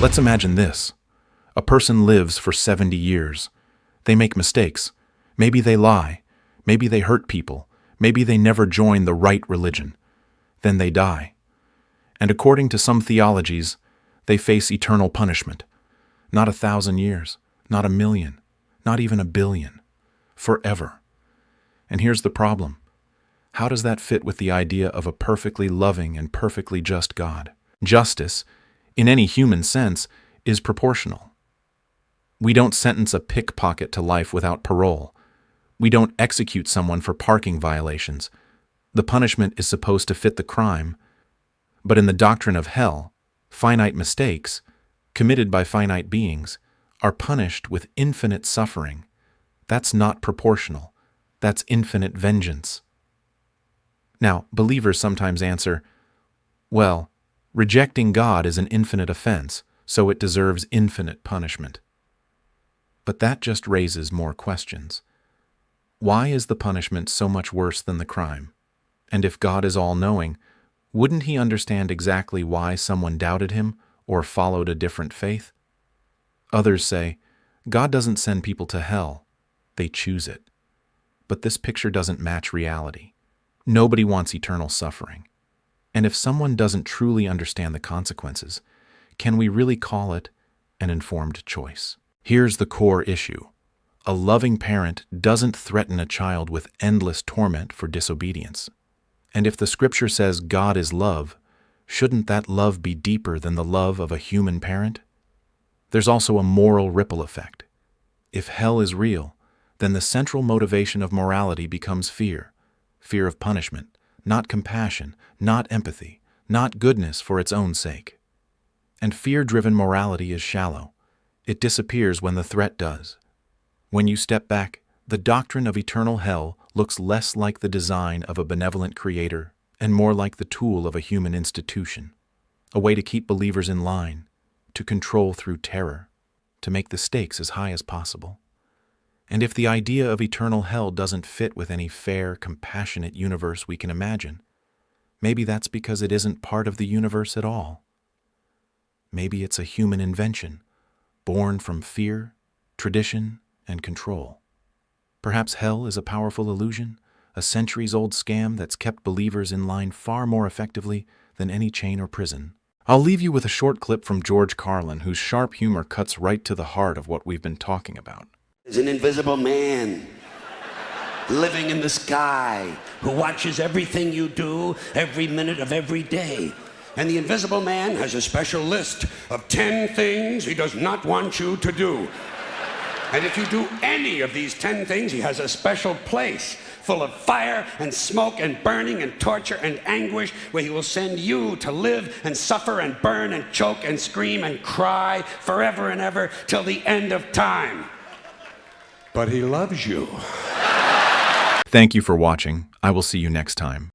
Let's imagine this. A person lives for 70 years. They make mistakes. Maybe they lie. Maybe they hurt people. Maybe they never join the right religion. Then they die. And according to some theologies, they face eternal punishment. Not 1,000 years, not 1,000,000, not even 1,000,000,000. Forever. And here's the problem. How does that fit with the idea of a perfectly loving and perfectly just God? Justice, in any human sense, is proportional. We don't sentence a pickpocket to life without parole. We don't execute someone for parking violations. The punishment is supposed to fit the crime. But in the doctrine of hell, finite mistakes, committed by finite beings, are punished with infinite suffering. That's not proportional. That's infinite vengeance. Now, believers sometimes answer, well, rejecting God is an infinite offense, so it deserves infinite punishment. But that just raises more questions. Why is the punishment so much worse than the crime? And if God is all-knowing, wouldn't he understand exactly why someone doubted him or followed a different faith? Others say, God doesn't send people to hell, they choose it. But this picture doesn't match reality. Nobody wants eternal suffering. And if someone doesn't truly understand the consequences, can we really call it an informed choice? Here's the core issue. A loving parent doesn't threaten a child with endless torment for disobedience. And if the scripture says God is love, shouldn't that love be deeper than the love of a human parent? There's also a moral ripple effect. If hell is real, then the central motivation of morality becomes fear. Fear of punishment, not compassion, not empathy, not goodness for its own sake. And fear-driven morality is shallow. It disappears when the threat does. When you step back, the doctrine of eternal hell looks less like the design of a benevolent creator and more like the tool of a human institution, a way to keep believers in line, to control through terror, to make the stakes as high as possible. And if the idea of eternal hell doesn't fit with any fair, compassionate universe we can imagine, maybe that's because it isn't part of the universe at all. Maybe it's a human invention, born from fear, tradition, and control. Perhaps hell is a powerful illusion, a centuries-old scam that's kept believers in line far more effectively than any chain or prison. I'll leave you with a short clip from George Carlin, whose sharp humor cuts right to the heart of what we've been talking about. There's an invisible man living in the sky who watches everything you do every minute of every day. And the invisible man has a special list of 10 things he does not want you to do. And if you do any of these 10 things, he has a special place full of fire and smoke and burning and torture and anguish where he will send you to live and suffer and burn and choke and scream and cry forever and ever till the end of time. But he loves you. Thank you for watching. I will see you next time.